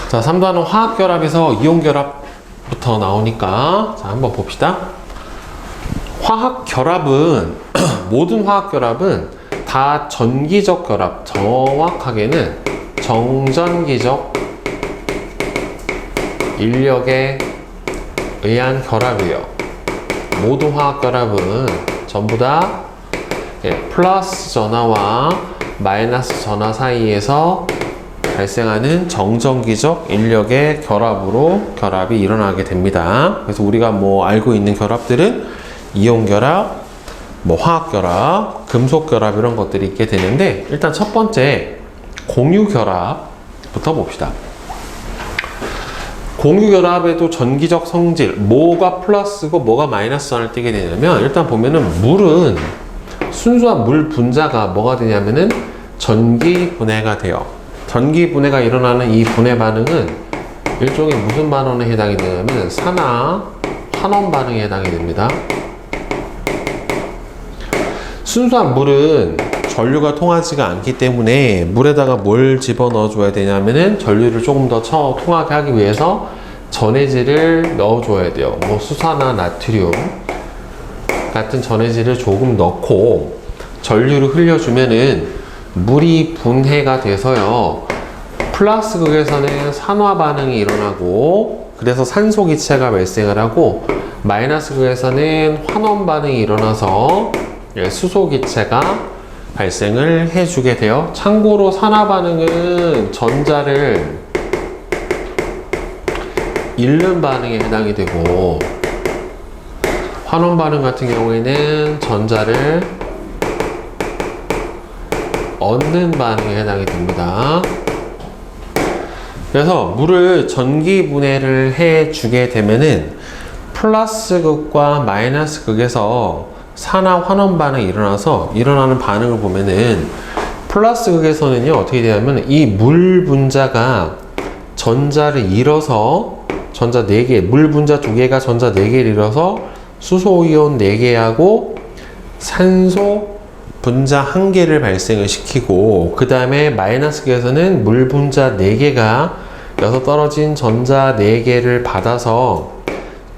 자, 3단원 화학결합에서 이온결합부터 나오니까 자, 한번 봅시다. 화학결합은 모든 화학결합은 다 전기적 결합, 정확하게는 정전기적 인력에 의한 결합이에요. 모든 화학결합은 전부 다 플러스 전하와 마이너스 전하 사이에서 발생하는 정전기적 인력의 결합으로 결합이 일어나게 됩니다. 그래서 우리가 알고 있는 결합들은 이온결합, 화학결합, 금속결합 이런 것들이 있게 되는데, 일단 첫 번째 공유결합부터 봅시다. 공유결합에도 전기적 성질, 뭐가 플러스고 뭐가 마이너스 전을 띠게 되냐면, 일단 보면은 물은 순수한 물 분자가 뭐가 되냐면은 전기 분해가 돼요. 전기 분해가 일어나는 이 분해 반응은 일종의 무슨 반응에 해당이 되냐면 산화 환원 반응에 해당이 됩니다. 순수한 물은 전류가 통하지가 않기 때문에 물에다가 뭘 집어넣어 줘야 되냐면은 전류를 조금 더 통하게 하기 위해서 전해질을 넣어 줘야 돼요. 수산화 나트륨 같은 전해질을 조금 넣고 전류를 흘려주면은 물이 분해가 돼서요, 플러스 극에서는 산화 반응이 일어나고 그래서 산소 기체가 발생을 하고, 마이너스 극에서는 환원 반응이 일어나서 수소 기체가 발생을 해주게 돼요. 참고로 산화 반응은 전자를 잃는 반응에 해당이 되고, 환원 반응 같은 경우에는 전자를 얻는 반응에 해당이 됩니다. 그래서 물을 전기 분해를 해주게 되면은 플러스 극과 마이너스 극에서 산화 환원 반응이 일어나서 일어나는 반응을 보면은 플러스 극에서는요, 어떻게 되냐면 이 물 분자가 전자를 잃어서 전자 4개, 물 분자 2개가 전자 4개를 잃어서 수소이온 4개하고 산소 분자 1개를 발생을 시키고, 그 다음에 마이너스 극에서는 물 분자 4개가 여기서 떨어진 전자 4개를 받아서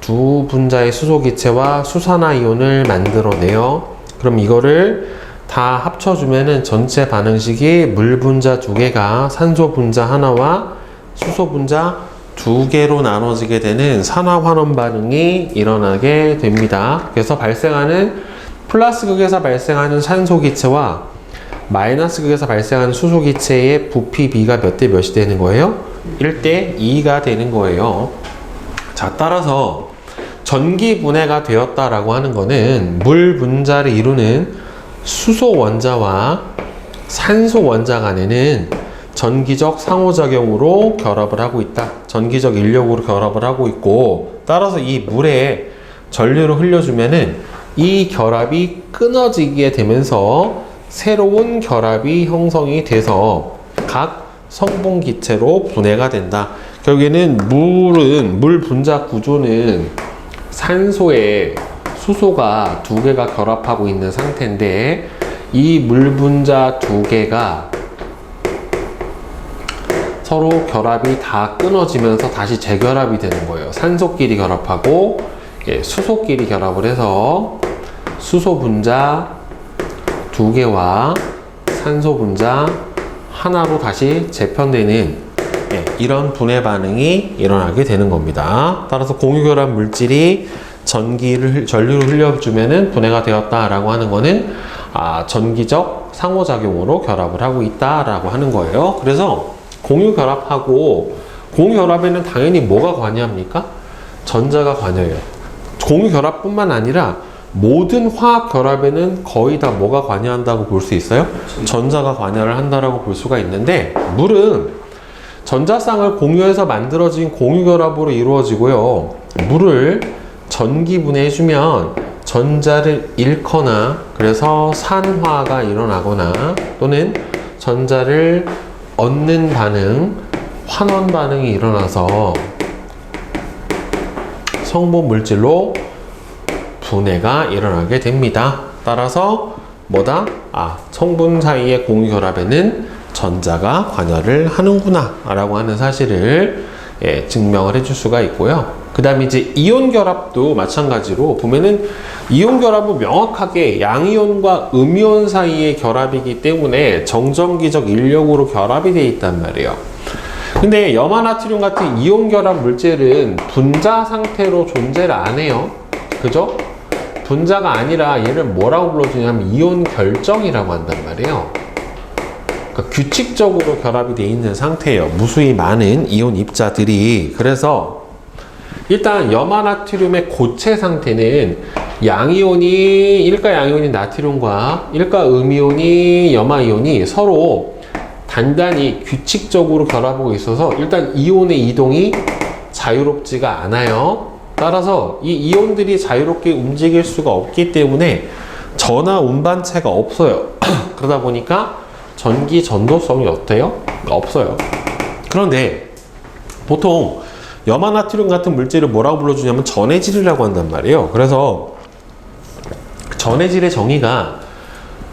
두 분자의 수소 기체와 수산화 이온을 만들어내요. 그럼 이거를 다 합쳐주면은 전체 반응식이 물 분자 2개가 산소 분자 하나와 수소 분자 2개로 나눠지게 되는 산화 환원 반응이 일어나게 됩니다. 그래서 발생하는 플러스 극에서 발생하는 산소 기체와 마이너스 극에서 발생하는 수소 기체의 부피 비가 몇 대 몇이 되는 거예요? 1대 2가 되는 거예요. 자, 따라서 전기 분해가 되었다라고 하는 거는 물 분자를 이루는 수소 원자와 산소 원자 간에는 전기적 상호작용으로 결합을 하고 있다. 전기적 인력으로 결합을 하고 있고, 따라서 이 물에 전류를 흘려주면은 이 결합이 끊어지게 되면서 새로운 결합이 형성이 돼서 각 성분 기체로 분해가 된다. 결국에는 물 분자 구조는 산소에 수소가 2개가 결합하고 있는 상태인데, 이 물 분자 2개가 서로 결합이 다 끊어지면서 다시 재결합이 되는 거예요. 산소끼리 결합하고 수소끼리 결합을 해서 수소 분자 2개와 산소 분자 하나로 다시 재편되는 이런 분해 반응이 일어나게 되는 겁니다. 따라서 공유결합 물질이 전류를 흘려주면은 분해가 되었다라고 하는 거는 전기적 상호작용으로 결합을 하고 있다라고 하는 거예요. 그래서 공유결합에는 당연히 뭐가 관여합니까? 전자가 관여해요. 공유결합뿐만 아니라 모든 화학결합에는 거의 다 뭐가 관여한다고 볼 수 있어요? 전자가 관여를 한다라고 볼 수가 있는데, 물은 전자쌍을 공유해서 만들어진 공유결합으로 이루어지고요. 물을 전기 분해해주면 전자를 잃거나, 그래서 산화가 일어나거나 또는 전자를 얻는 반응, 환원 반응이 일어나서 성분 물질로 분해가 일어나게 됩니다. 따라서 성분 사이의 공유결합에는 전자가 관여를 하는구나 라고 하는 사실을 증명을 해줄 수가 있고요. 그 다음에 이제 이온 결합도 마찬가지로 보면은 이온 결합은 명확하게 양이온과 음이온 사이의 결합이기 때문에 정전기적 인력으로 결합이 되어 있단 말이에요. 근데 염화나트륨 같은 이온 결합 물질은 분자 상태로 존재를 안 해요. 그죠? 분자가 아니라 얘를 뭐라고 불러주냐면 이온 결정이라고 한단 말이에요. 그러니까 규칙적으로 결합이 되어 있는 상태예요. 무수히 많은 이온 입자들이. 그래서 일단 염화나트륨의 고체 상태는 양이온이 일가 양이온인 나트륨과 일가 음이온이 염화이온이 서로 단단히 규칙적으로 결합하고 있어서 일단 이온의 이동이 자유롭지가 않아요. 따라서 이 이온들이 자유롭게 움직일 수가 없기 때문에 전하 운반체가 없어요. 그러다 보니까 전기 전도성이 어때요? 없어요. 그런데 보통 염화나트륨 같은 물질을 뭐라고 불러주냐면 전해질이라고 한단 말이에요. 그래서 전해질의 정의가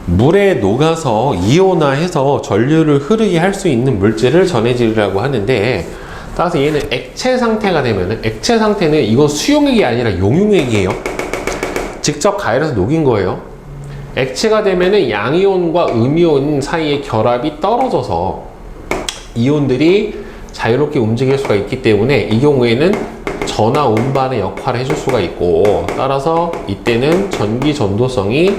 물에 녹아서 이온화해서 전류를 흐르게 할 수 있는 물질을 전해질이라고 하는데, 따라서 얘는 액체 상태가 되면은, 액체 상태는 이건 수용액이 아니라 용융액이에요. 직접 가열해서 녹인 거예요. 액체가 되면은 양이온과 음이온 사이의 결합이 떨어져서 이온들이 자유롭게 움직일 수가 있기 때문에 이 경우에는 전하 운반의 역할을 해줄 수가 있고, 따라서 이때는 전기 전도성이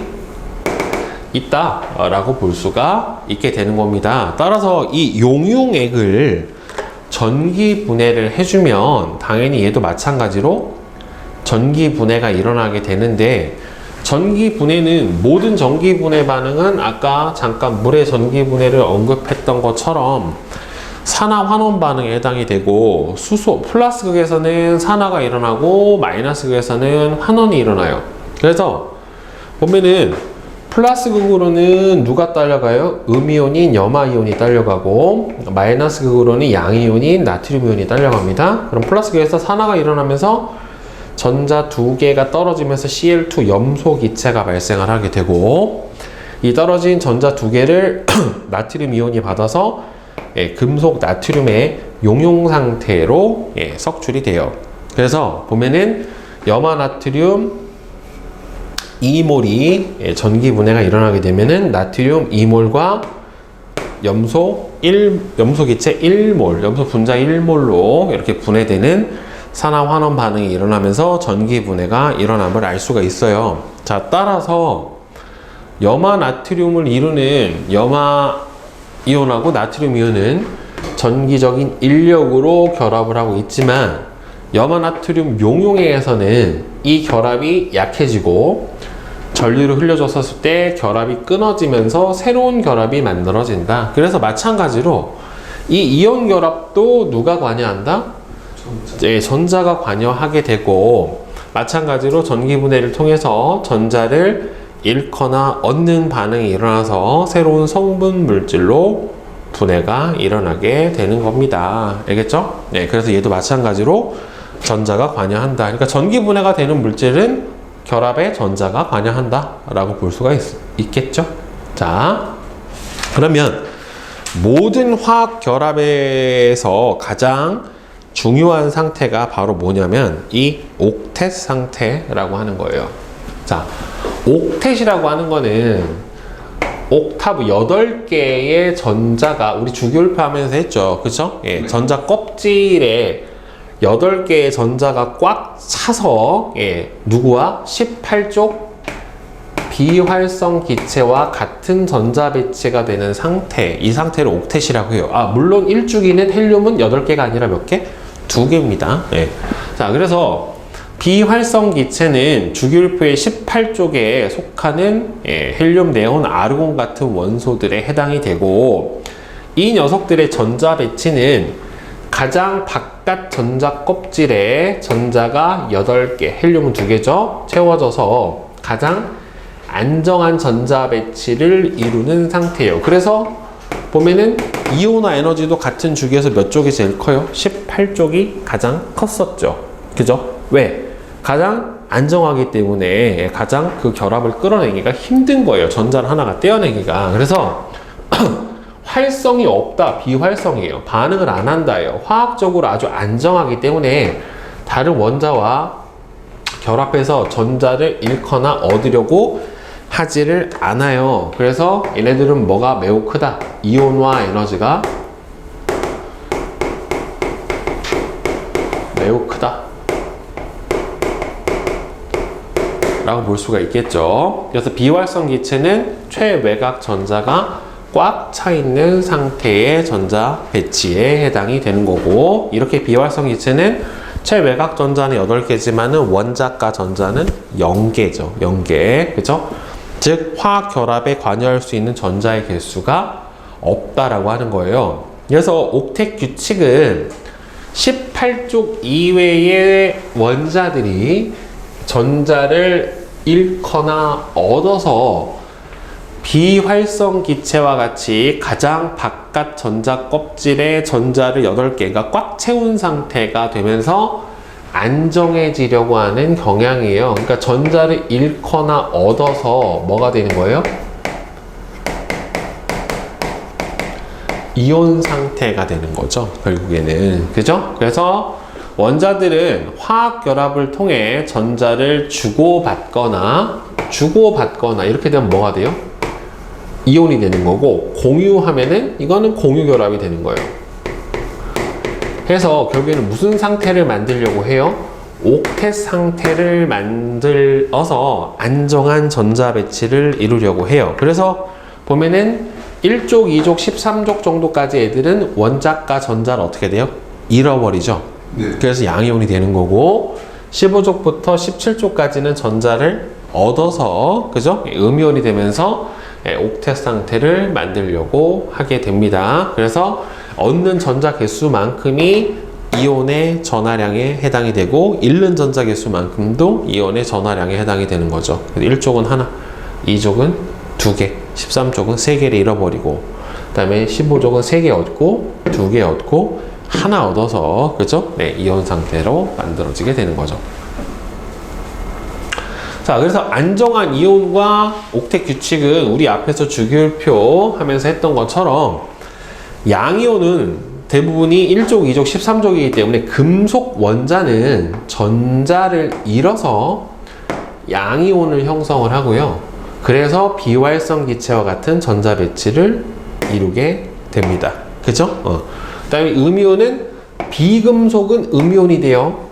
있다라고 볼 수가 있게 되는 겁니다. 따라서 이 용융액을 전기 분해를 해주면 당연히 얘도 마찬가지로 전기 분해가 일어나게 되는데, 전기 분해는 모든 전기 분해 반응은 아까 잠깐 물의 전기 분해를 언급했던 것처럼 산화 환원 반응에 해당이 되고, 수소 플러스 극에서는 산화가 일어나고 마이너스 극에서는 환원이 일어나요. 그래서 보면은 플러스 극으로는 누가 딸려가요? 음이온인 염화이온이 딸려가고, 마이너스 극으로는 양이온인 나트륨이온이 딸려갑니다. 그럼 플러스 극에서 산화가 일어나면서 전자 두 개가 떨어지면서 Cl2 염소 기체가 발생을 하게 되고, 이 떨어진 전자 두 개를 나트륨 이온이 받아서 금속 나트륨의 용융 상태로 석출이 돼요. 그래서 보면은 염화나트륨 2몰이 전기 분해가 일어나게 되면은 나트륨 2몰과 염소 기체 1몰, 염소 분자 1몰로 이렇게 분해되는 산화 환원 반응이 일어나면서 전기 분해가 일어남을 알 수가 있어요. 자, 따라서 염화나트륨을 이루는 염화이온하고 나트륨 이온은 전기적인 인력으로 결합을 하고 있지만, 염화나트륨 용융액에서는 이 결합이 약해지고 전류를 흘려줬었을 때 결합이 끊어지면서 새로운 결합이 만들어진다. 그래서 마찬가지로 이 이온 결합도 누가 관여한다? 전자가 관여하게 되고, 마찬가지로 전기 분해를 통해서 전자를 잃거나 얻는 반응이 일어나서 새로운 성분 물질로 분해가 일어나게 되는 겁니다. 알겠죠? 네, 그래서 얘도 마찬가지로 전자가 관여한다. 그러니까 전기 분해가 되는 물질은 결합에 전자가 관여한다 라고 볼 수가 있겠죠? 자, 그러면 모든 화학 결합에서 가장 중요한 상태가 바로 뭐냐면 이 옥텟 상태라고 하는 거예요. 자, 옥텟이라고 하는 거는 옥타브 8개의 전자가, 우리 주기율표 하면서 했죠. 그쵸? 예, 전자 껍질에 8개의 전자가 꽉 차서, 누구와? 18쪽 비활성 기체와 같은 전자 배치가 되는 상태, 이 상태를 옥텟이라고 해요. 아, 물론 1주기는 헬륨은 8개가 아니라 몇 개? 2개입니다. 자, 그래서 비활성 기체는 주기율표의 18쪽에 속하는 헬륨, 네온, 아르곤 같은 원소들에 해당이 되고, 이 녀석들의 전자 배치는 가장 바깥 전자 껍질에 전자가 8개, 헬륨은 2개죠. 채워져서 가장 안정한 전자 배치를 이루는 상태예요. 그래서 보면은 이온화 에너지도 같은 주기에서 몇 쪽이 제일 커요? 18쪽이 가장 컸었죠. 그죠? 왜? 가장 안정하기 때문에 가장 그 결합을 끌어내기가 힘든 거예요. 전자를 하나가 떼어내기가. 그래서 활성이 없다, 비활성이에요. 반응을 안 한다예요. 화학적으로 아주 안정하기 때문에 다른 원자와 결합해서 전자를 잃거나 얻으려고 하지를 않아요. 그래서 얘네들은 뭐가 매우 크다? 이온화 에너지가 매우 크다 라고 볼 수가 있겠죠. 그래서 비활성 기체는 최외곽 전자가 꽉 차 있는 상태의 전자 배치에 해당이 되는 거고, 이렇게 비활성 기체는 최외곽 전자는 8개지만은 원자가 전자는 0개죠. 0개. 그죠? 즉, 화학 결합에 관여할 수 있는 전자의 개수가 없다라고 하는 거예요. 그래서 옥텟 규칙은 18쪽 이외의 원자들이 전자를 잃거나 얻어서 비활성 기체와 같이 가장 바깥 전자 껍질에 전자를 8개가 꽉 채운 상태가 되면서 안정해지려고 하는 경향이에요. 그러니까 전자를 잃거나 얻어서 뭐가 되는 거예요? 이온 상태가 되는 거죠, 결국에는. 그죠? 그래서 원자들은 화학 결합을 통해 전자를 주고받거나 이렇게 되면 뭐가 돼요? 이온이 되는 거고, 공유하면은 이거는 공유 결합이 되는 거예요. 그래서 결국에는 무슨 상태를 만들려고 해요? 옥텟 상태를 만들어서 안정한 전자 배치를 이루려고 해요. 그래서 보면은 1족, 2족, 13족 정도까지 애들은 원자과 전자를 어떻게 돼요? 잃어버리죠. 네. 그래서 양이온이 되는 거고, 15족부터 17족까지는 전자를 얻어서, 그죠? 음이온이 되면서 옥텟 상태를 만들려고 하게 됩니다. 그래서 얻는 전자 개수만큼이 이온의 전하량에 해당이 되고, 잃는 전자 개수만큼도 이온의 전하량에 해당이 되는 거죠. 1족은 하나, 2족은 2개, 13족은 3개를 잃어버리고, 그 다음에 15족은 3개 얻고 2개 얻고 하나 얻어서, 그죠? 네, 이온 상태로 만들어지게 되는 거죠. 자, 그래서 안정한 이온과 옥텟 규칙은 우리 앞에서 주기율표 하면서 했던 것처럼 양이온은 대부분이 1족, 2족, 13족이기 때문에 금속 원자는 전자를 잃어서 양이온을 형성을 하고요. 그래서 비활성 기체와 같은 전자 배치를 이루게 됩니다. 그죠? 그 다음에 음이온은 비금속은 음이온이 돼요.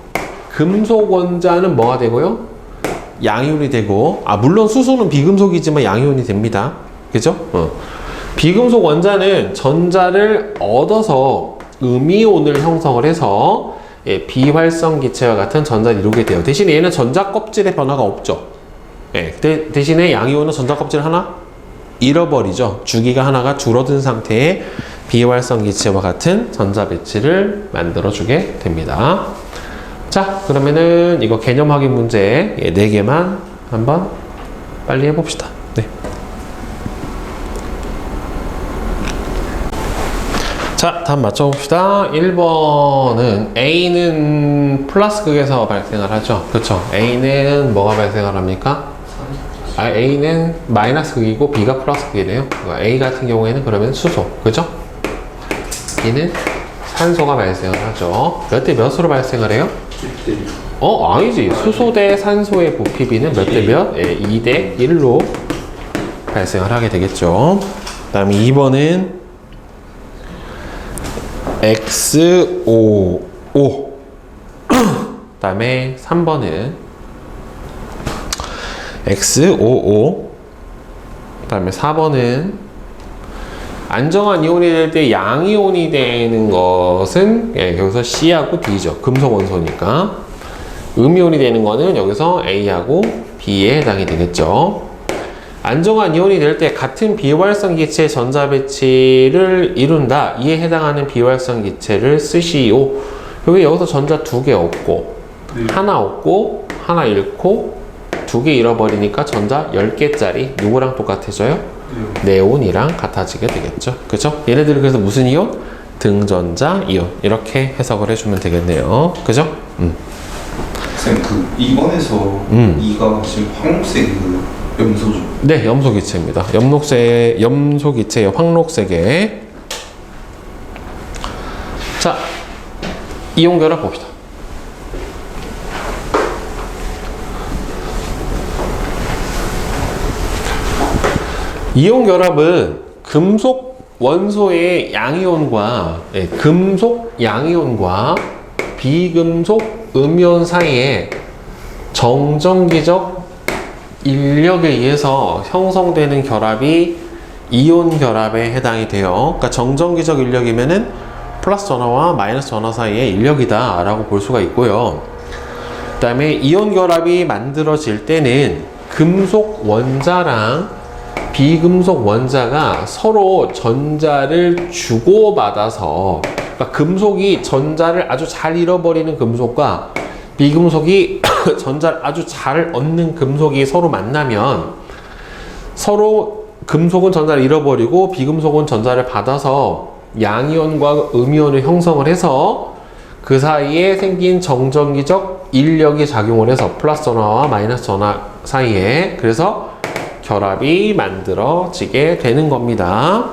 금속 원자는 뭐가 되고요? 양이온이 되고, 물론 수소는 비금속이지만 양이온이 됩니다. 그죠? 비금속 원자는 전자를 얻어서 음이온을 형성을 해서 비활성 기체와 같은 전자를 이루게 돼요. 대신에 얘는 전자 껍질의 변화가 없죠. 대신에 양이온은 전자 껍질 하나 잃어버리죠. 주기가 하나가 줄어든 상태의 비활성 기체와 같은 전자 배치를 만들어주게 됩니다. 자, 그러면은 이거 개념 확인 문제 4개만 한번 빨리 해봅시다. 네. 자, 다음 맞춰봅시다. 1번은 A는 플러스 극에서 발생을 하죠. 그렇죠? A는 뭐가 발생을 합니까? A는 마이너스 극이고 B가 플러스 극이네요. A 같은 경우에는 그러면 수소, 그죠? B는 산소가 발생을 하죠. 몇 대 몇으로 발생을 해요? 아니지. 수소 대 산소의 부피비는 몇 대 몇? 2대 1로 발생을 하게 되겠죠. 그 다음에 2번은 XOO. 그 다음에 3번은 XOO. 그 다음에 4번은 안정한 이온이 될 때 양이온이 되는 것은 여기서 C하고 D죠. 금속 원소니까. 음이온이 되는 거는 여기서 A하고 B에 해당이 되겠죠. 안정한 이온이 될 때 같은 비활성 기체의 전자 배치를 이룬다. 이에 해당하는 비활성 기체를 쓰시오. 여기서 전자 2개 얻고, 하나 얻고, 하나 잃고, 2개 잃어버리니까 전자 10개짜리 누구랑 똑같아져요? 네온이랑 같아지게 되겠죠. 그죠? 얘네들은 그래서 무슨 이온? 등전자 이온. 이렇게 해석을 해주면 되겠네요. 그죠? 쌤, 2번에서 2가 지금 황록색 염소죠? 네, 염소 기체입니다. 염소 기체의 황록색의 이온 결합 봅시다. 이온 결합은 금속 원소의 양이온과 금속 양이온과 비금속 음이온 사이에 정전기적 인력에 의해서 형성되는 결합이 이온 결합에 해당이 돼요. 그러니까 정전기적 인력이면은 플러스 전하와 마이너스 전하 사이의 인력이다 라고 볼 수가 있고요. 그 다음에 이온 결합이 만들어질 때는 금속 원자랑 비금속 원자가 서로 전자를 주고받아서, 그러니까 금속이 전자를 아주 잘 잃어버리는 금속과 비금속이 전자를 아주 잘 얻는 금속이 서로 만나면, 서로 금속은 전자를 잃어버리고 비금속은 전자를 받아서 양이온과 음이온을 형성을 해서 그 사이에 생긴 정전기적 인력이 작용을 해서 플러스 전하와 마이너스 전하 사이에, 그래서 결합이 만들어지게 되는 겁니다.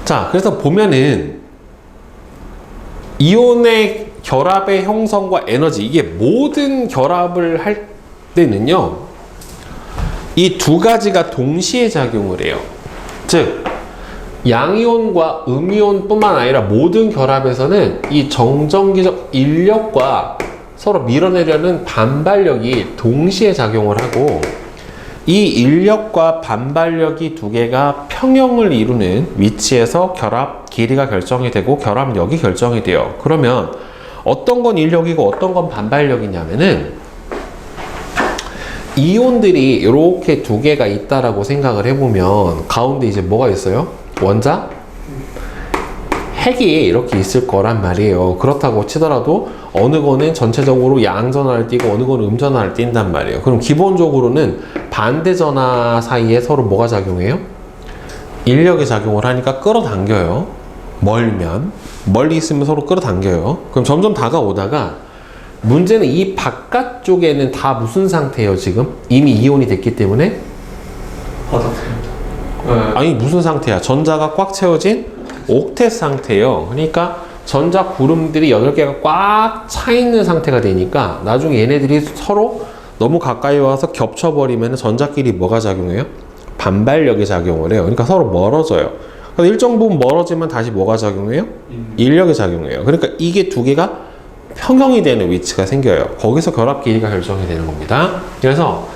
자, 그래서 보면은 이온의 결합의 형성과 에너지, 이게 모든 결합을 할 때는요, 이 두 가지가 동시에 작용을 해요. 즉, 양이온과 음이온 뿐만 아니라 모든 결합에서는 이 정전기적 인력과 서로 밀어내려는 반발력이 동시에 작용을 하고, 이 인력과 반발력이 두 개가 평형을 이루는 위치에서 결합 길이가 결정이 되고 결합력이 결정이 돼요. 그러면 어떤 건 인력이고 어떤 건 반발력이냐면은, 이온들이 이렇게 두 개가 있다라고 생각을 해보면 가운데 이제 뭐가 있어요? 원자? 핵이 이렇게 있을 거란 말이에요. 그렇다고 치더라도 어느 거는 전체적으로 양전하를 띠고 어느 거는 음전하를 띈단 말이에요. 그럼 기본적으로는 반대전하 사이에 서로 뭐가 작용해요? 인력이 작용을 하니까 끌어당겨요. 멀리 있으면 서로 끌어당겨요. 그럼 점점 다가오다가, 문제는 이 바깥쪽에는 다 무슨 상태예요? 지금 이미 이온이 됐기 때문에 아니, 무슨 상태야? 전자가 꽉 채워진 옥텟 상태예요. 그러니까 전자 구름들이 8개가 꽉 차 있는 상태가 되니까 나중에 얘네들이 서로 너무 가까이 와서 겹쳐버리면 전자끼리 뭐가 작용해요? 반발력이 작용을 해요. 그러니까 서로 멀어져요. 일정 부분 멀어지면 다시 뭐가 작용해요? 인력이 작용해요. 그러니까 이게 두 개가 평형이 되는 위치가 생겨요. 거기서 결합 길이가 결정이 되는 겁니다. 그래서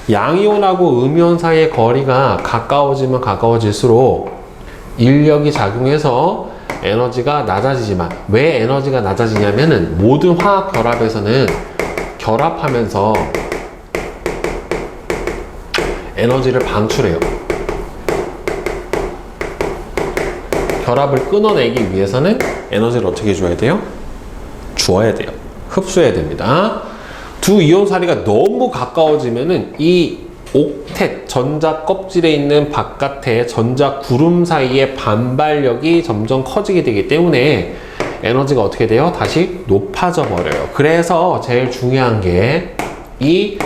양이온하고 음이온 사이의 거리가 가까워지면 가까워질수록 인력이 작용해서 에너지가 낮아지지만, 왜 에너지가 낮아지냐면은 모든 화학 결합에서는 결합하면서 에너지를 방출해요. 결합을 끊어내기 위해서는 에너지를 어떻게 줘야 돼요? 주어야 돼요. 흡수해야 됩니다. 두 이온 사이가 너무 가까워지면은 이 옥텟, 전자 껍질에 있는 바깥에 전자 구름 사이의 반발력이 점점 커지게 되기 때문에 에너지가 어떻게 돼요? 다시 높아져 버려요. 그래서 제일 중요한 게 이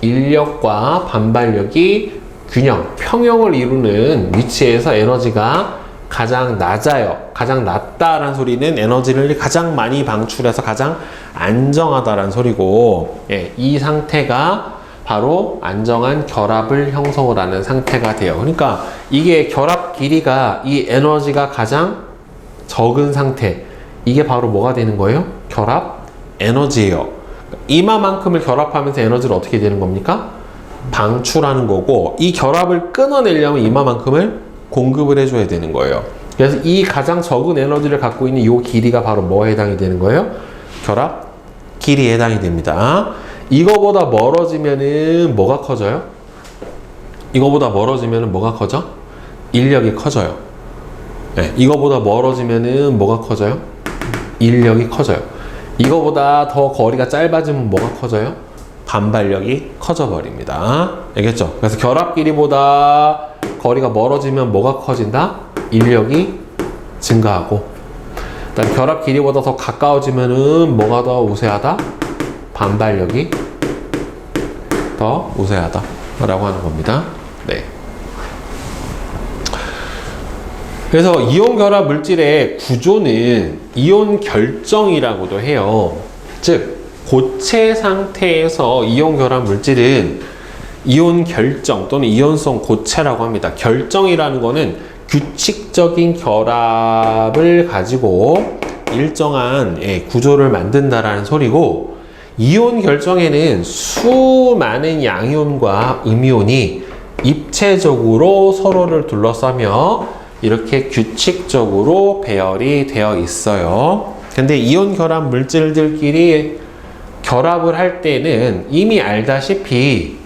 인력과 반발력이 균형, 평형을 이루는 위치에서 에너지가 가장 낮아요. 가장 낮다라는 소리는 에너지를 가장 많이 방출해서 가장 안정하다라는 소리고, 이 상태가 바로 안정한 결합을 형성을 하는 상태가 돼요. 그러니까 이게 결합 길이가, 이 에너지가 가장 적은 상태, 이게 바로 뭐가 되는 거예요? 결합 에너지예요. 이마만큼을 결합하면서 에너지를 어떻게 되는 겁니까? 방출하는 거고, 이 결합을 끊어내려면 이마만큼을 공급을 해줘야 되는 거예요. 그래서 이 가장 적은 에너지를 갖고 있는 이 길이가 바로 뭐에 해당이 되는 거예요? 결합 길이에 해당이 됩니다. 이거보다 멀어지면은 뭐가 커져요? 이거보다 멀어지면은 뭐가 커져? 인력이 커져요. 이거보다 멀어지면은 뭐가 커져요? 인력이 커져요. 이거보다 더 거리가 짧아지면 뭐가 커져요? 반발력이 커져 버립니다. 알겠죠? 그래서 결합 길이보다 거리가 멀어지면 뭐가 커진다? 인력이 증가하고, 그다음 결합 길이보다 더 가까워지면은 뭐가 더 우세하다? 반발력이 더 우세하다 라고 하는 겁니다. 네. 그래서 이온 결합 물질의 구조는 이온 결정이라고도 해요. 즉 고체 상태에서 이온 결합 물질은 이온 결정 또는 이온성 고체라고 합니다. 결정이라는 거는 규칙적인 결합을 가지고 일정한 구조를 만든다라는 소리고, 이온 결정에는 수많은 양이온과 음이온이 입체적으로 서로를 둘러싸며 이렇게 규칙적으로 배열이 되어 있어요. 근데 이온 결합 물질들끼리 결합을 할 때는 이미 알다시피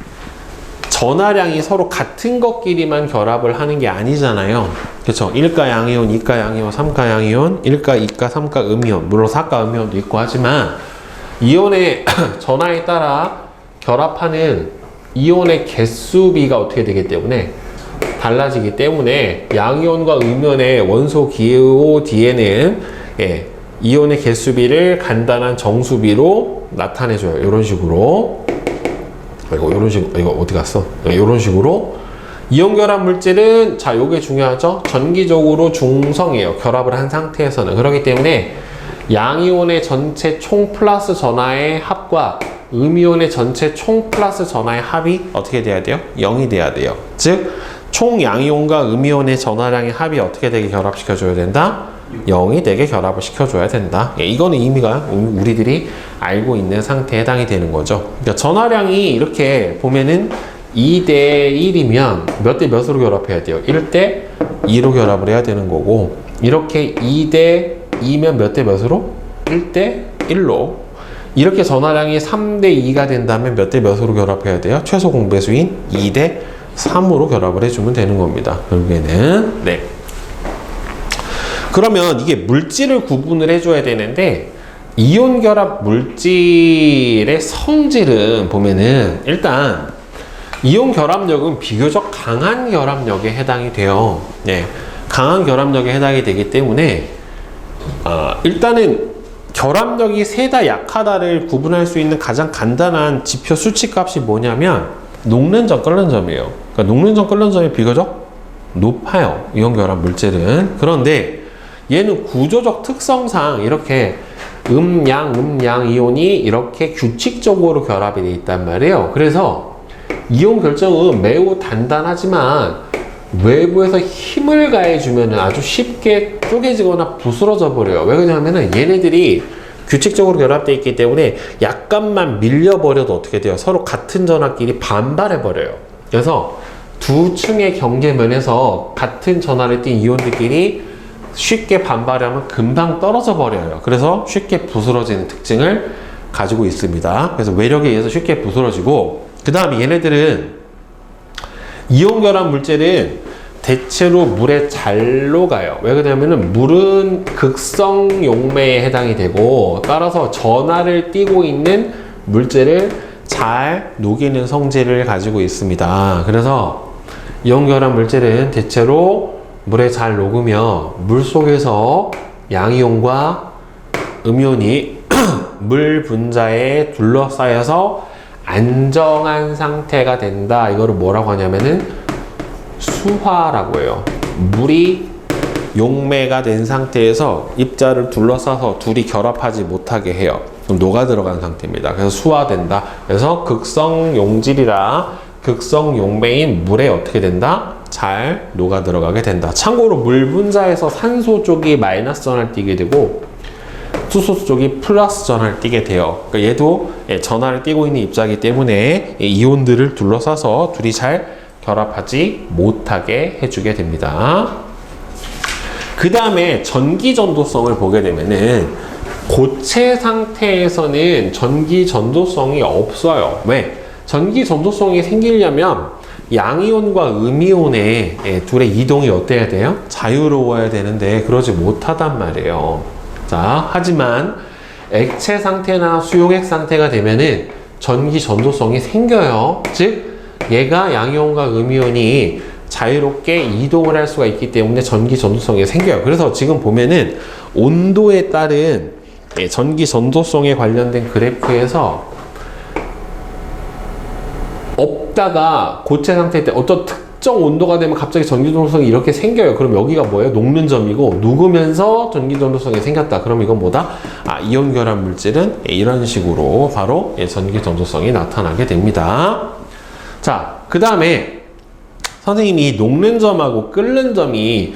전하량이 서로 같은 것끼리만 결합을 하는 게 아니잖아요. 그렇죠? 1가 양이온, 2가 양이온, 3가 양이온, 1가, 2가, 3가 음이온, 물론 4가 음이온도 있고 하지만 이온의 전하에 따라 결합하는 이온의 개수비가 어떻게 되기 때문에 달라지기 때문에 양이온과 음이온의 원소 기호 뒤에는 이온의 개수비를 간단한 정수비로 나타내줘요. 이런 식으로. 이거 어디 갔어? 이런 식으로. 이온 결합 물질은, 자, 요게 중요하죠? 전기적으로 중성이에요. 결합을 한 상태에서는. 그렇기 때문에 양이온의 전체 총 플러스 전하의 합과 음이온의 전체 총 플러스 전하의 합이 어떻게 돼야 돼요? 0이 돼야 돼요. 즉, 총 양이온과 음이온의 전하량의 합이 어떻게 되게 결합시켜줘야 된다? 0이 되게 결합을 시켜줘야 된다. 이거는 의미가 우리들이 알고 있는 상태에 해당이 되는 거죠. 그러니까 전하량이 이렇게 보면은 2대 1이면 몇 대 몇으로 결합해야 돼요? 1대 2로 결합을 해야 되는 거고, 이렇게 2대 2면 몇 대 몇으로? 1대 1로. 이렇게 전하량이 3대 2가 된다면 몇 대 몇으로 결합해야 돼요? 최소 공배수인 2대 3으로 결합을 해주면 되는 겁니다. 결국에는. 네. 그러면 이게 물질을 구분을 해줘야 되는데, 이온 결합 물질의 성질은 보면은 일단 이온 결합력은 비교적 강한 결합력에 해당이 돼요. 네. 강한 결합력에 해당이 되기 때문에 일단은 결합력이 세다 약하다를 구분할 수 있는 가장 간단한 지표 수치값이 뭐냐면 녹는 점 끓는 점이에요. 그러니까 녹는 점 끓는 점이 비교적 높아요. 이온 결합 물질은. 그런데 얘는 구조적 특성상 이렇게 음양 이온이 이렇게 규칙적으로 결합이 되어 있단 말이에요. 그래서 이온 결정은 매우 단단하지만 외부에서 힘을 가해주면 아주 쉽게 쪼개지거나 부스러져 버려요. 왜 그러냐면은 얘네들이 규칙적으로 결합되어 있기 때문에 약간만 밀려버려도 어떻게 돼요? 서로 같은 전하끼리 반발해 버려요. 그래서 두 층의 경계면에서 같은 전하를 띤 이온들끼리 쉽게 반발하면 금방 떨어져 버려요. 그래서 쉽게 부스러지는 특징을 가지고 있습니다. 그래서 외력에 의해서 쉽게 부스러지고, 그 다음에 얘네들은 이온 결합 물질은 대체로 물에 잘 녹아요. 왜 그러냐면은 물은 극성 용매에 해당이 되고, 따라서 전하를 띠고 있는 물질을 잘 녹이는 성질을 가지고 있습니다. 그래서 이온 결합 물질은 대체로 물에 잘 녹으며 물 속에서 양이온과 음이온이 물 분자에 둘러싸여서 안정한 상태가 된다. 이거를 뭐라고 하냐면은 수화라고 해요. 물이 용매가 된 상태에서 입자를 둘러싸서 둘이 결합하지 못하게 해요. 그럼 녹아 들어간 상태입니다. 그래서 수화된다. 그래서 극성 용질이라 극성 용매인 물에 어떻게 된다? 잘 녹아 들어가게 된다. 참고로 물 분자에서 산소 쪽이 마이너스 전하를 띠게 되고 수소 쪽이 플러스 전하를 띠게 돼요. 그러니까 얘도 전하를 띠고 있는 입자이기 때문에 이온들을 둘러싸서 둘이 잘 결합하지 못하게 해주게 됩니다. 그 다음에 전기 전도성을 보게 되면은 고체 상태에서는 전기 전도성이 없어요. 왜? 전기 전도성이 생기려면 양이온과 음이온의 둘의 이동이 어때야 돼요? 자유로워야 되는데 그러지 못하단 말이에요. 자, 하지만 액체 상태나 수용액 상태가 되면은 전기 전도성이 생겨요. 즉, 얘가 양이온과 음이온이 자유롭게 이동을 할 수가 있기 때문에 전기 전도성이 생겨요. 그래서 지금 보면은 온도에 따른 전기 전도성에 관련된 그래프에서 없다가 고체 상태 때 어떤 특정 온도가 되면 갑자기 전기전도성이 이렇게 생겨요. 그럼 여기가 뭐예요? 녹는 점이고 녹으면서 전기전도성이 생겼다. 그럼 이건 뭐다? 이온 결합 물질은 이런 식으로 바로 전기전도성이 나타나게 됩니다. 자, 그 다음에 선생님이 녹는 점하고 끓는 점이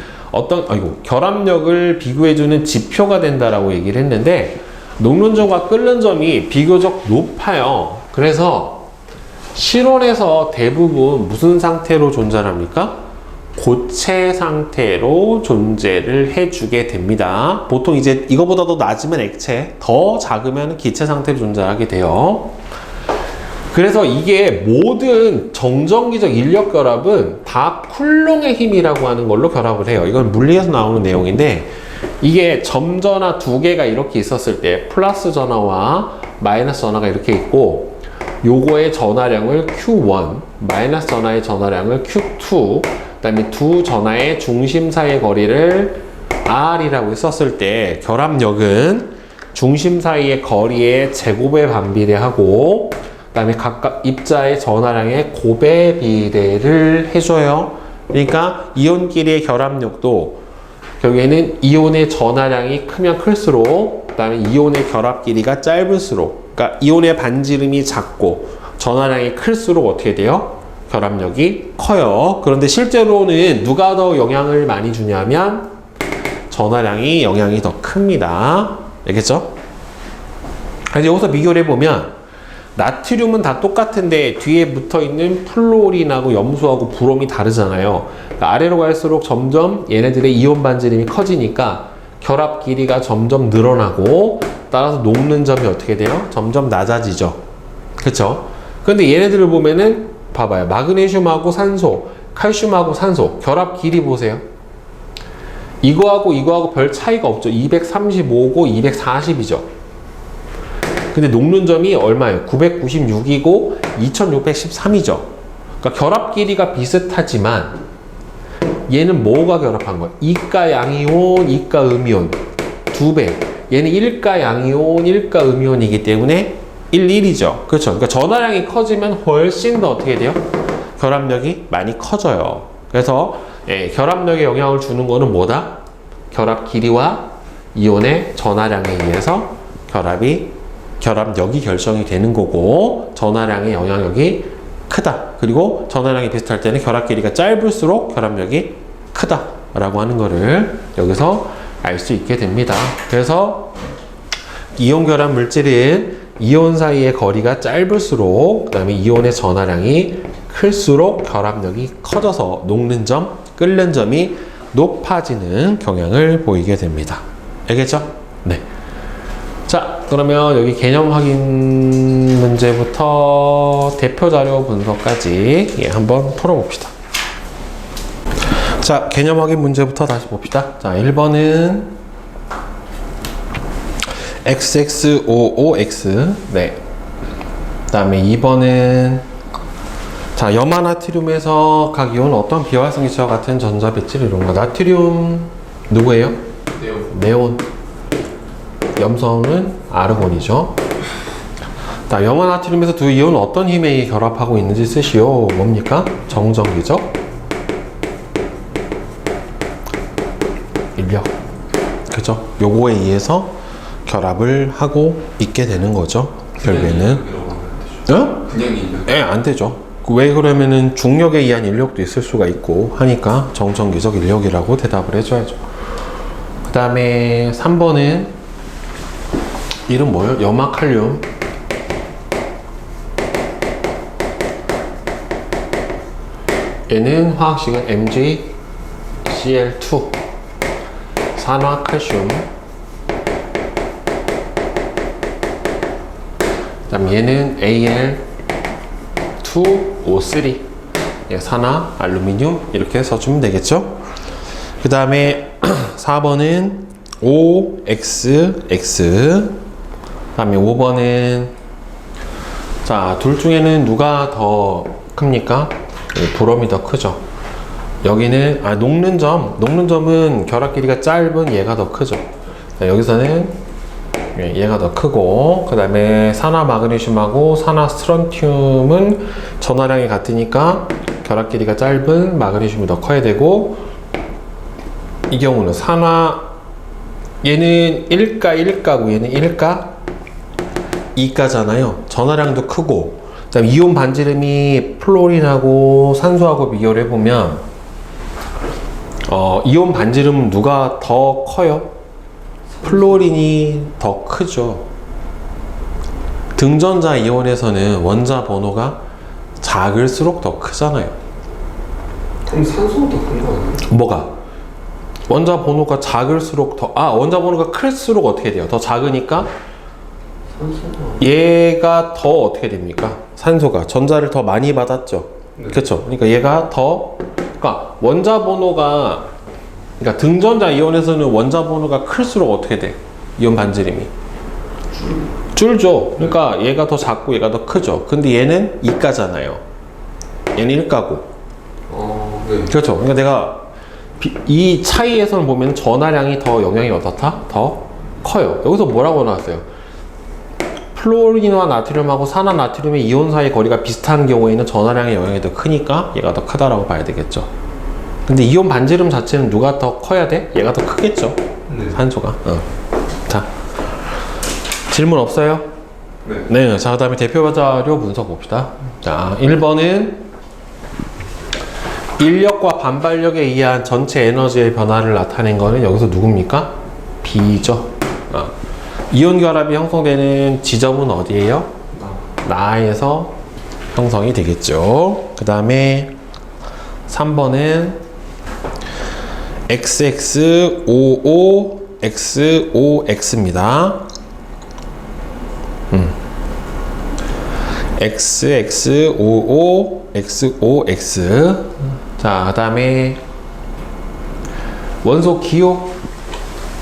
결합력을 비교해주는 지표가 된다라고 얘기를 했는데, 녹는 점과 끓는 점이 비교적 높아요. 그래서 실온에서 대부분 무슨 상태로 존재합니까? 고체 상태로 존재를 해주게 됩니다. 보통 이제 이거보다도 낮으면 액체, 더 작으면 기체 상태로 존재하게 돼요. 그래서 이게 모든 정전기적 인력 결합은 다 쿨롱의 힘이라고 하는 걸로 결합을 해요. 이건 물리에서 나오는 내용인데, 이게 점전화 두 개가 이렇게 있었을 때 플러스 전하와 마이너스 전하가 이렇게 있고, 요거의 전하량을 Q1, 마이너스 전하의 전하량을 Q2, 그 다음에 두 전하의 중심 사이의 거리를 R이라고 했었을 때, 결합력은 중심 사이의 거리의 제곱에 반비례하고, 그 다음에 각각 입자의 전하량의 곱의 비례를 해줘요. 그러니까 이온끼리의 결합력도 결국에는 이온의 전하량이 크면 클수록, 그 다음에 이온의 결합 길이가 짧을수록, 그러니까 이온의 반지름이 작고 전하량이 클수록 어떻게 돼요? 결합력이 커요. 그런데 실제로는 누가 더 영향을 많이 주냐면 전하량이 영향이 더 큽니다. 알겠죠? 그래서 여기서 비교를 해보면 나트륨은 다 똑같은데 뒤에 붙어있는 플로린하고 염소하고 브롬이 다르잖아요. 그러니까 아래로 갈수록 점점 얘네들의 이온 반지름이 커지니까 결합 길이가 점점 늘어나고, 따라서 녹는 점이 어떻게 돼요? 점점 낮아지죠. 그쵸? 근데 얘네들을 보면은 봐봐요. 마그네슘하고 산소, 칼슘하고 산소 결합 길이 보세요. 이거하고 별 차이가 없죠. 235고 240이죠. 근데 녹는 점이 얼마예요? 996이고 2613이죠. 그러니까 결합 길이가 비슷하지만 얘는 뭐가 결합한 거야? 이가 양이온, 이가 음이온 2배. 얘는 1가 양이온, 1가 음이온이기 때문에 11이죠. 그렇죠? 그러니까 전하량이 커지면 훨씬 더 어떻게 돼요? 결합력이 많이 커져요. 그래서 결합력에 영향을 주는 거는 뭐다? 결합 길이와 이온의 전하량에 의해서 결합력이 결정이 되는 거고, 전하량의 영향력이 크다. 그리고 전하량이 비슷할 때는 결합 길이가 짧을수록 결합력이 크다라고 하는 거를 여기서 알 수 있게 됩니다. 그래서 이온 결합 물질은 이온 사이의 거리가 짧을수록, 그 다음에 이온의 전하량이 클수록 결합력이 커져서 녹는 점, 끓는 점이 높아지는 경향을 보이게 됩니다. 알겠죠? 네. 자, 그러면 여기 개념 확인 문제부터 대표 자료 분석까지 한번 풀어봅시다. 자, 개념 확인 문제부터 다시 봅시다. 자, 1번은 XXOOX. 네. 그 다음에 2번은 자, 염화나트륨에서 각 이온은 어떤 비활성 기체와 같은 전자 배치를 이룬다. 나트륨 누구예요? 네온. 염성은 아르곤이죠. 자, 염화나트륨에서 두 이온은 어떤 힘에 결합하고 있는지 쓰시오. 뭡니까? 정전기적 인력. 그죠? 요거에 의해서 결합을 하고 있게 되는 거죠. 결국에는. 그냥 인력? 네, 안 되죠. 왜 그러면은 중력에 의한 인력도 있을 수가 있고 하니까 정전기적 인력이라고 대답을 해줘야죠. 그 다음에 3번은 이름 뭐예요? 염화칼륨. 얘는 화학식은 MgCl2 산화칼슘. 그 다음 얘는 Al2O3 산화 알루미늄 이렇게 써주면 되겠죠. 그 다음에 4번은 OXX. 그 다음에 5번은 자, 둘 중에는 누가 더 큽니까? 브롬이 더 크죠. 여기는 녹는 점은 결합 길이가 짧은 얘가 더 크죠. 자, 여기서는 얘가 더 크고, 그 다음에 산화 마그네슘하고 산화 스트론튬은 전화량이 같으니까 결합 길이가 짧은 마그네슘이 더 커야 되고, 이 경우는 산화, 얘는 1가 1가고 얘는 1가 2가잖아요. 전화량도 크고, 그 다음 이온 반지름이 플로린하고 산소하고 비교를 해보면 이온 반지름은 누가 더 커요? 플로린이 더 크죠. 등전자 이온에서는 원자 번호가 작을수록 더 크잖아요. 그럼 산소가 더 큰 거 아니에요? 뭐가? 원자 번호가 작을수록 원자 번호가 클수록 어떻게 돼요? 더 작으니까 산소가. 얘가 더 어떻게 됩니까? 산소가 전자를 더 많이 받았죠. 네. 그렇죠. 그러니까 얘가 그러니까 원자 번호가, 그러니까 등전자 이온에서는 원자 번호가 클수록 어떻게 돼? 이온 반지름이 줄죠. 그러니까 얘가 더 작고 얘가 더 크죠. 근데 얘는 2가잖아요. 얘는 1가고. 네. 그렇죠. 그러니까 내가 이 차이에서는 보면 전하량이 더 영향이 어떻다? 더 커요. 여기서 뭐라고 나왔어요? 플로린과 나트륨하고 산화나트륨의 이온 사이 거리가 비슷한 경우에는 전하량의 영향이 더 크니까 얘가 더 크다라고 봐야 되겠죠. 근데 이온 반지름 자체는 누가 더 커야 돼? 얘가 더 크겠죠. 네. 산소가. 자, 질문 없어요? 네. 네. 자, 그 다음에 대표 자료 분석 봅시다. 자, 1번은 인력과 반발력에 의한 전체 에너지의 변화를 나타낸 거는 여기서 누굽니까? B죠. 이온 결합이 형성되는 지점은 어디예요? 나에서 형성이 되겠죠. 그 다음에 3번은 XX55 XOX입니다. XX55 XOX. 자, 그 다음에 원소 기호.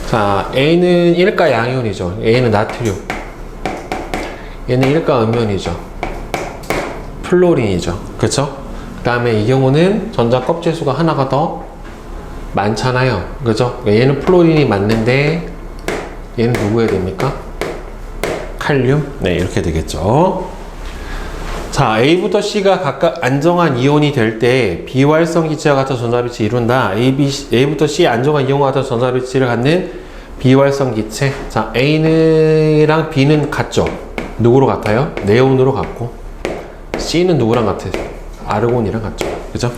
자, A는 1가 양이온이죠. A는 나트륨. 얘는 1가 음이온이죠. 플로린이죠. 그쵸? 그 다음에 이 경우는 전자 껍질 수가 하나가 더 많잖아요. 그죠? 얘는 플로린이 맞는데 얘는 누구여야 됩니까? 칼륨? 네, 이렇게 되겠죠. 자, A부터 C가 각각 안정한 이온이 될 때 비활성 기체와 같은 전자배치 이룬다. A부터 C 안정한 이온과 같은 전자배치를 갖는 비활성 기체. 자, A랑 B는 같죠? 누구로 같아요? 네온으로 같고, C는 누구랑 같아요? 아르곤이랑 같죠. 그죠?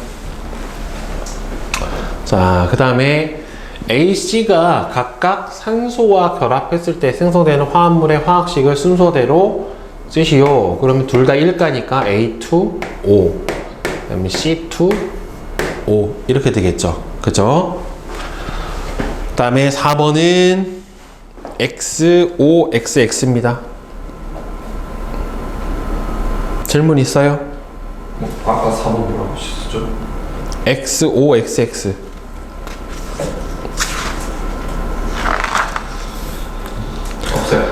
자, 그 다음에 A, C가 각각 산소와 결합했을 때 생성되는 화합물의 화학식을 순서대로 쓰시오. 그러면 둘 다 1가니까 A2, O, 그 다음에 C2, O 이렇게 되겠죠. 그죠? 그 다음에 4번은 XOXX입니다. 질문 있어요? 아까 4번 뭐라고 하셨죠? XOXX.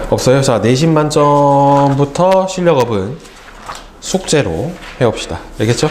없어요? 자, 내신 만점부터 실력업은 숙제로 해봅시다. 알겠죠?